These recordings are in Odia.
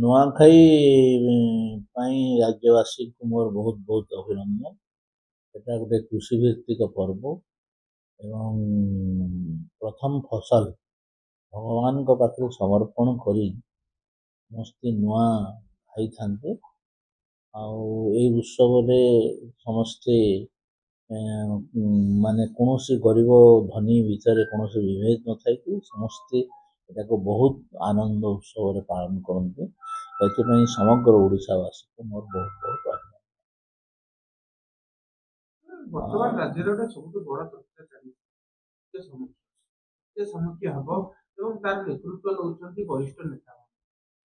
ନୂଆଖାଇ ପାଇଁ ରାଜ୍ୟବାସୀଙ୍କୁ ମୋର ବହୁତ ବହୁତ ଅଭିନନ୍ଦନ। ଏଟା ଗୋଟେ କୃଷିଭିତ୍ତିକ ପର୍ବ ଏବଂ ପ୍ରଥମ ଫସଲ ଭଗବାନଙ୍କ ପାଖରେ ସମର୍ପଣ କରି ସମସ୍ତେ ନୂଆ ଖାଇଥାନ୍ତି। ଆଉ ଏଇ ଉତ୍ସବରେ ସମସ୍ତେ ମାନେ କୌଣସି ଗରିବ ଧନୀ ଭିତରେ କୌଣସି ବିଭେଦ ନଥାଇକି ସମସ୍ତେ ଏଟାକୁ ବହୁତ ଆନନ୍ଦ ଉତ୍ସବରେ ପାଳନ କରନ୍ତି। ଏଥିପାଇଁ ସମଗ୍ର ଓଡ଼ିଶାବାସୀକୁ ମୋର ବହୁତ ବହୁତ ବର୍ତ୍ତମାନ ରାଜ୍ୟରେ ଗୋଟେ ସବୁଠୁ ବଡ଼ ଚର୍ଚ୍ଚା ଚାଲିଛି ସମୀକ୍ଷା ହବ ଏବଂ ତାର ନେତୃତ୍ୱ ନେଉଛନ୍ତି ବରିଷ୍ଠ ନେତା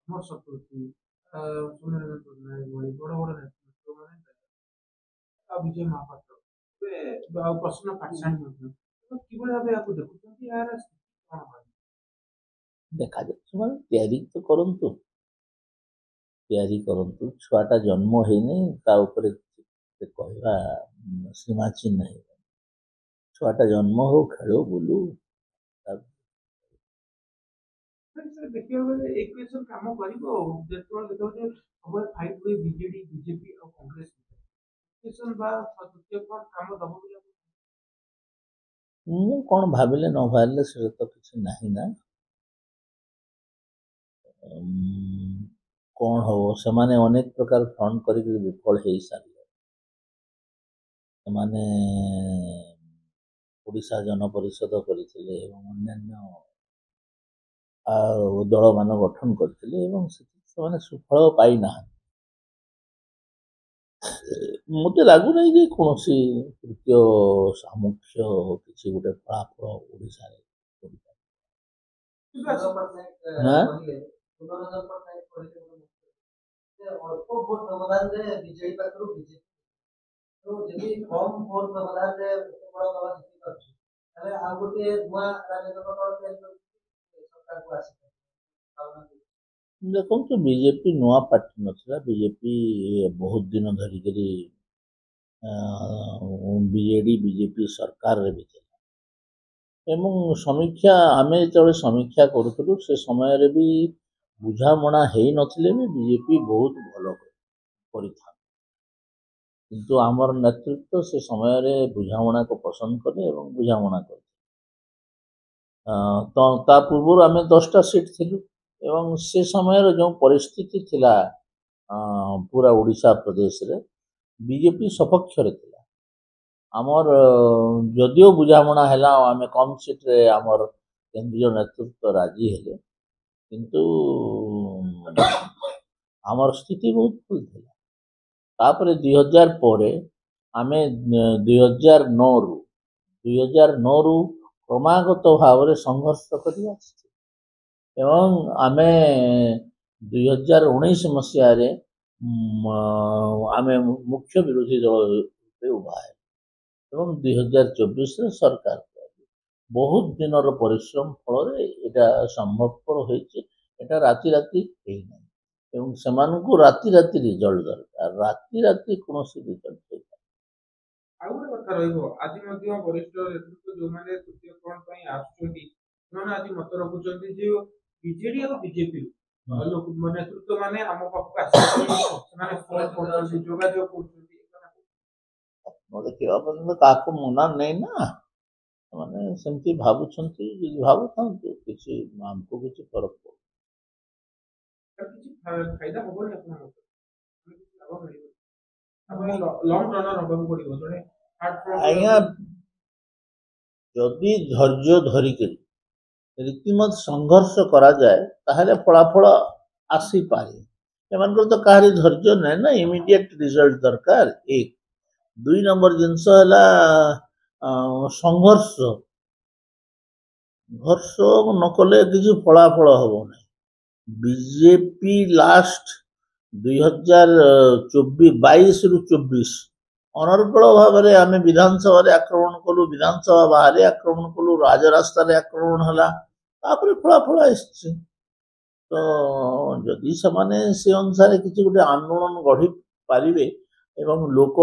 ଅମର ଶତପଥୀ, ସୌମ୍ୟରଞ୍ଜନ ପଟ୍ଟନାୟକ ଭଳି ବଡ଼ ବଡ଼ ନେତୃତ୍ୱମାନେ ଆଉ ବିଜୟ ମହାପାତ୍ର ଆଉ ପ୍ରସନ୍ନ ପାଟ୍ଟଶାଣୀ ମଧ୍ୟ କିଭଳି ଭାବେ ଏହାକୁ ଦେଖୁଛନ୍ତି ଏହାର ସ୍ଥିତି କ'ଣ ରହିବ? ଦେଖାଯାଉ ସେମାନେ ତିଆରି କରନ୍ତୁ ଛୁଆଟା ଜନ୍ମ ହେଇନି ତା ଉପରେ କହିବା ସୀମାଚିହ୍ନ ନାହିଁ। ଛୁଆଟା ଜନ୍ମ ହଉ ଖେଳୁ ବୁଲୁ ଦେଖିବାକୁ ଗଲେ ଇକ୍ୱେସନ କାମ କରିବ ଆଉ ଯେତେବେଳେ ଦେଖାଉଛି ସବୁବେଳେ ଫାଇଟ୍ ହୁଏ ବିଜେଡି ବିଜେପି ଆଉ କଂଗ୍ରେସ ଇକ୍ୱେସନ ବା ତୃତୀୟ ଫ୍ରଣ୍ଟ କାମ ଦବ ବୋଲି ମୁଁ କ'ଣ ଭାବିଲେ ନ ଭାବିଲେ ସେଟା ତ କିଛି ନାହିଁ ନା। କ'ଣ ହବ ସେମାନେ ଅନେକ ପ୍ରକାର ଫ୍ରଣ୍ଟ କରିକି ବିଫଳ ହେଇସାରିଲେ। ସେମାନେ ଓଡ଼ିଶା ଜନପରିଷଦ କରିଥିଲେ ଏବଂ ଅନ୍ୟାନ୍ୟ ଆଉ ଦଳମାନ ଗଠନ କରିଥିଲେ ଏବଂ ସେମାନେ ସୁଫଳ ପାଇନାହାନ୍ତି। ମୋତେ ଲାଗୁନାହିଁ ଯେ କୌଣସି ତୃତୀୟ ସାମୁଖ୍ୟ କିଛି ଗୋଟେ ଫଳାଫଳ ଓଡ଼ିଶାରେ ଅଳ୍ପ ଭୋଟ ବ୍ୟବଧାନରେ ବିଜେଡି ପାଖରୁ ବିଜେପି ଯଦି କମ୍ ଭୋଟ ବ୍ୟବଧାନରେ ଏତେ ବଡ଼ ଦଳ ଜିତି ପାରୁଛି ତାହେଲେ ଆଉ ଗୋଟିଏ ନୂଆ ରାଜନୈତିକ ଦଳ ତିଆରି କରିକି ସରକାରକୁ ଆସିପାରିବ। ଦେଖନ୍ତୁ ବିଜେପି ନୂଆ ପାର୍ଟି ନଥିଲା। ବିଜେପି ବହୁତ ଦିନ ଧରିକରି ବିଜେଡି ବିଜେପି ସରକାରରେ ବି ଥିଲା ଏବଂ ଆମେ ଯେତେବେଳେ ସମୀକ୍ଷା କରୁଥିଲୁ ସେ ସମୟରେ ବି ବୁଝାମଣା ହେଇନଥିଲେ ବି ବିଜେପି ବହୁତ ଭଲ କରିଥାନ୍ତି। କିନ୍ତୁ ଆମର ନେତୃତ୍ୱ ସେ ସମୟରେ ବୁଝାମଣାକୁ ପସନ୍ଦ କଲେ ଏବଂ ବୁଝାମଣା କଲେ। ତ ତା ପୂର୍ବରୁ ଆମେ 10ଟା ସିଟ୍ ଥିଲୁ ଏବଂ ସେ ସମୟରେ ଯେଉଁ ପରିସ୍ଥିତି ଥିଲା ପୁରା ଓଡ଼ିଶା ପ୍ରଦେଶରେ ବିଜେପି ସପକ୍ଷରେ ଥିଲା। ଆମର ଯଦିଓ ବୁଝାମଣା ହେଲା ଆଉ ଆମେ କମ୍ ସିଟ୍ରେ ଆମର କେନ୍ଦ୍ରୀୟ ନେତୃତ୍ୱ ରାଜି ହେଲେ କିନ୍ତୁ ଆମର ସ୍ଥିତି ବହୁତ ଭୁଲ ଥିଲା। ତାପରେ 2000 ପରେ ଆମେ 2009ରୁ କ୍ରମାଗତ ଭାବରେ ସଂଘର୍ଷ କରି ଆସିଛୁ ଏବଂ ଆମେ 2019 ମସିହାରେ ଆମେ ମୁଖ୍ୟ ବିରୋଧୀ ଦଳ ରୂପେ ଉଭା ହେଲୁ ଏବଂ 2024ରେ ସରକାର ବହୁତ ଦିନର ପରିଶ୍ରମ ଫଳରେ ଏଇଟା ସମ୍ଭବପର ହୋଇଛି। ଏଇଟା ରାତି ହେଇନାହିଁ ଏବଂ ସେମାନଙ୍କୁ ରାତି ରିଜଲ୍ଟ ଦରକାର। ରାତି କୌଣସି ରିଜଲ୍ଟ ହେଇପାରେ। ଆଉ ଗୋଟେ କଥା ରହିବ ଆଜି ମଧ୍ୟ ବରିଷ୍ଠ ନେତୃତ୍ୱ ଯେଉଁମାନେ ତୃତୀୟ ଫ୍ରଣ୍ଟ ପାଇଁ ଆସୁଛନ୍ତି ସେମାନେ ଆଜି ମତ ରଖୁଛନ୍ତି ଯେ ବିଜେଡି ଆଉ ବିଜେପି ନେତୃତ୍ୱ ମାନେ ଆମ ପାଖକୁ ଆସିଛନ୍ତି ସେମାନେ ଫୋନ କରୁଛନ୍ତି ଯୋଗାଯୋଗ କରୁଛନ୍ତି ଦେଖିବା ପର୍ଯ୍ୟନ୍ତ କାହାକୁ ମନା ନେଇ ନା ସେମାନେ ସେମିତି ଭାବୁଛନ୍ତି ଭାବୁଥାନ୍ତୁ କିଛି ଆମକୁ କିଛି ଫରକ ପଡୁନି। କିଛି ଫାଇଦା ହବନି ଆପଣଙ୍କ ଲଙ୍ଗ ରନର ହବାକୁ ପଡିବ ଜଣେ ଆଜ୍ଞା ଯଦି ଧୈର୍ଯ୍ୟ ଧରିକରି ରୀତିମତ ସଂଘର୍ଷ କରାଯାଏ ତାହେଲେ ଫଳାଫଳ ଆସିପାରେ। ଏମାନଙ୍କର ତ କାହାରି ଧୈର୍ଯ୍ୟ ନାହିଁ ନା ଇମିଡିଏଟ ରିଜଲ୍ଟ ଦରକାର। 1 2 ନମ୍ବର ଜିନିଷ ହେଲା ସଂଘର୍ଷ ନ କଲେ କିଛି ଫଳାଫଳ ହବ ନାହିଁ। ବିଜେପି ଲାଷ୍ଟ 2022ରୁ 24 ଅନର୍ଗଳ ଭାବରେ ଆମେ ବିଧାନସଭାରେ ଆକ୍ରମଣ କଲୁ, ବିଧାନସଭା ବାହାରେ ଆକ୍ରମଣ କଲୁ, ରାଜରାସ୍ତାରେ ଆକ୍ରମଣ ହେଲା, ତାପରେ ଫଳାଫଳ ଆସିଛି। ତ ଯଦି ସେମାନେ ସେ ଅନୁସାରେ କିଛି ଗୋଟେ ଆନ୍ଦୋଳନ ଗଢ଼ି ପାରିବେ ଏବଂ ଲୋକ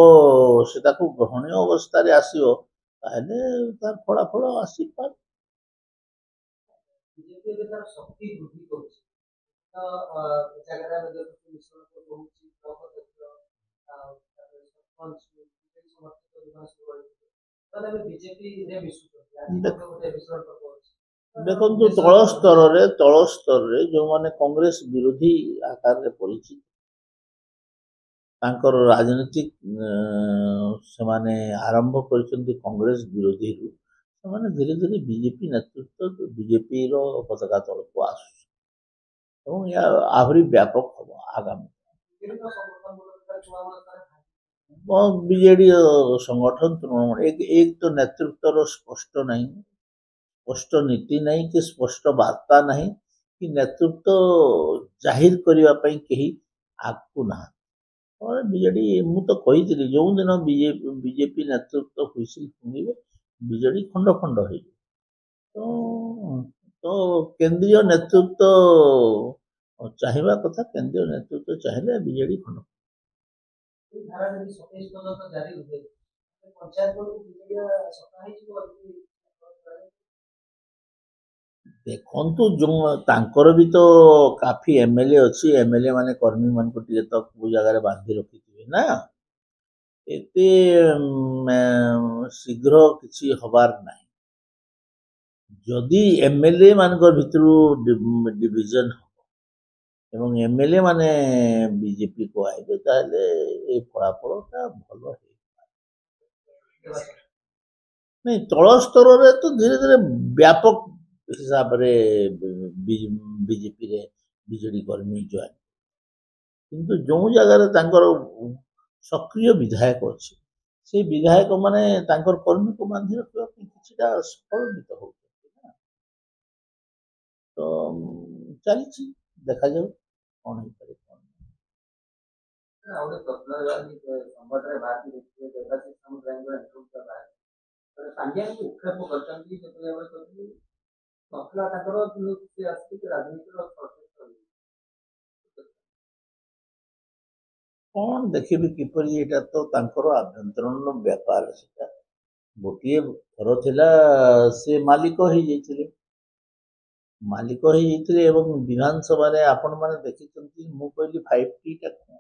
ସେଟାକୁ ଗ୍ରହଣୀୟ ଅବସ୍ଥାରେ ଆସିବ ତାହେଲେ ତାର ଫଳାଫଳ ଆସିପାରେ। ବିଜେପି ଏବେ ତାର ଶକ୍ତି ବୃଦ୍ଧି କରୁଛି। ଜାଗାରେ ଦେଖନ୍ତୁ ତଳ ସ୍ତରରେ ଯେଉଁମାନେ କଂଗ୍ରେସ ବିରୋଧୀ ଆକାରରେ ପରିଚିତ ତାଙ୍କର ରାଜନୀତିକ ସେମାନେ ଆରମ୍ଭ କରିଛନ୍ତି କଂଗ୍ରେସ ବିରୋଧୀରୁ ସେମାନେ ଧୀରେ ଧୀରେ ବିଜେପି ନେତୃତ୍ୱ ବିଜେପିର ପତାକା ତଳକୁ ଆସୁଛି ଏବଂ ଏହା ଆହୁରି ବ୍ୟାପକ ହବ ଆଗାମୀ ବିଜେଡି ସଂଗଠନ ତୃଣମୂଳ ଏକ ତ ନେତୃତ୍ୱର ସ୍ପଷ୍ଟ ନାହିଁ ସ୍ପଷ୍ଟ ନୀତି ନାହିଁ କି ସ୍ପଷ୍ଟ ବାର୍ତ୍ତା ନାହିଁ କି ନେତୃତ୍ୱ ଜାହିର କରିବା ପାଇଁ କେହି ଆଗକୁ ନାହାନ୍ତି ବିଜେଡି ମୁଁ ତ କହିଥିଲି ଯେଉଁଦିନ ବିଜେପି ନେତୃତ୍ୱ ହୁଇସିଲ ଶୁଣିବେ ବିଜେଡି ଖଣ୍ଡ ଖଣ୍ଡ ହେଇଯିବ ତ କେନ୍ଦ୍ରୀୟ ନେତୃତ୍ୱ ଚାହିଁବା କଥା କେନ୍ଦ୍ରୀୟ ନେତୃତ୍ୱ ଚାହିଁଲେ ବିଜେଡି ଖଣ୍ଡ ଦେଖନ୍ତୁ ଯେଉଁ ତାଙ୍କର ବି ତ କାଫି ଏମଏଲଏ ଅଛି ଏମଏଲଏ ମାନେ କର୍ମୀ ମାନଙ୍କୁ ଟିକେ ତ କୋଉ ଜାଗାରେ ବାନ୍ଧି ରଖିଥିବେ ନା ଏତେ ଶୀଘ୍ର କିଛି ହବାର ନାହିଁ ଯଦି ଏମଏଲଏ ମାନଙ୍କ ଭିତରୁ ଡିଭିଜନ ହବ ଏବଂ ଏମଏଲଏ ମାନେ ବିଜେପିକୁ ଆଇବେ ତାହେଲେ ଏଇ ଫଳାଫଳଟା ଭଲ ହେଇପାରେ ନାଇଁ ତଳ ସ୍ତରରେ ତ ଧୀରେ ଧୀରେ ବ୍ୟାପକ ହିସାବରେ ବିଜେପିରେ ବିଜେଡି କର୍ମୀ ଜଏନ୍ କିନ୍ତୁ ଯେଉଁ ଜାଗାରେ ତାଙ୍କର ସକ୍ରିୟ ବିଧାୟକ ଅଛି ସେଇ ବିଧାୟକ ମାନେ ତାଙ୍କର କର୍ମୀକୁ ବାନ୍ଧି ରଖିବା ପାଇଁ କିଛିଟା ସଫଳମିତ ହଉଛନ୍ତି ନା ତ ଚାଲିଛି ଦେଖାଯାଉ କ'ଣ ହେଇପାରେ କ'ଣ କ'ଣ ଦେଖିବି କିପରି ଏଇଟା ତ ତାଙ୍କର ଆଭ୍ୟନ୍ତରୀଣ ବ୍ୟାପାର ସେଟା ଗୋଟିଏ ଥର ଥିଲା ସେ ମାଲିକ ହେଇଯାଇଥିଲେ ଏବଂ ବିଧାନସଭାରେ ଆପଣମାନେ ଦେଖିଛନ୍ତି ମୁଁ କହିଲି 5Tଟା କ'ଣ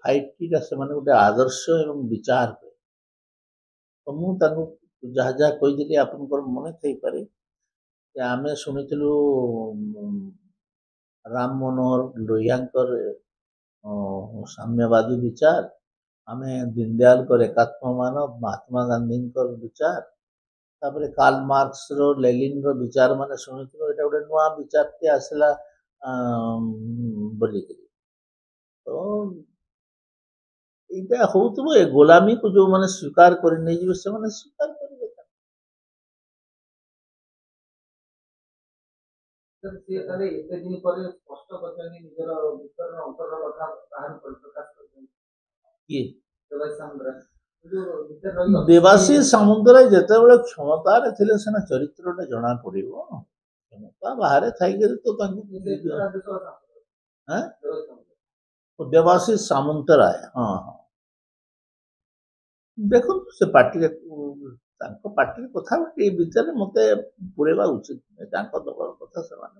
5Tଟା ସେମାନେ ଗୋଟେ ଆଦର୍ଶ ଏବଂ ବିଚାର ତ ମୁଁ ତାଙ୍କୁ ଯାହା ଯାହା କହିଥିଲି ଆପଣଙ୍କର ମନେ ଥାଇପାରେ ଯେ ଆମେ ଶୁଣିଥିଲୁ ରାମ ମନୋହର ଲୋହିଆଙ୍କର ସାମ୍ୟବାଦୀ ବିଚାର ଆମେ ଦୀନଦୟାଲଙ୍କର ଏକାତ୍ମମାନବ ମହାତ୍ମା ଗାନ୍ଧୀଙ୍କର ବିଚାର ତାପରେ କାର୍ଲ ମାର୍କସର ଲେନିନର ବିଚାର ମାନେ ଶୁଣିଥିଲୁ ଏଇଟା ଗୋଟେ ନୂଆ ବିଚାରଟେ ଆସିଲା ବୋଲିକିରି ତ ଏଇଟା ହଉଥିବ ଏ ଗୋଲାମୀକୁ ଯେଉଁମାନେ ସ୍ୱୀକାର କରି ନେଇଯିବେ ସେମାନେ ସ୍ୱୀକାର କରିବେ କିଏ ଦେବାଶିଷ ସାମନ୍ତରାୟ ଯେତେବେଳେ କ୍ଷମତାରେ ଥିଲେ ସିନା ଚରିତ୍ରଟା ଜଣା ପଡିବ କ୍ଷମତା ବାହାରେ ଥାଇକରି ତ ତାଙ୍କୁ ଦେବାଶିଷ ସାମନ୍ତରାୟ ହଁ ହଁ ଦେଖନ୍ତୁ ସେ ପାର୍ଟିରେ ତାଙ୍କ ପାର୍ଟିର କଥା ଏ ଭିତରେ ମତେ ପୁରେଇବା ଉଚିତ ନୁହେଁ ତାଙ୍କ ଦଳର କଥା ସେମାନେ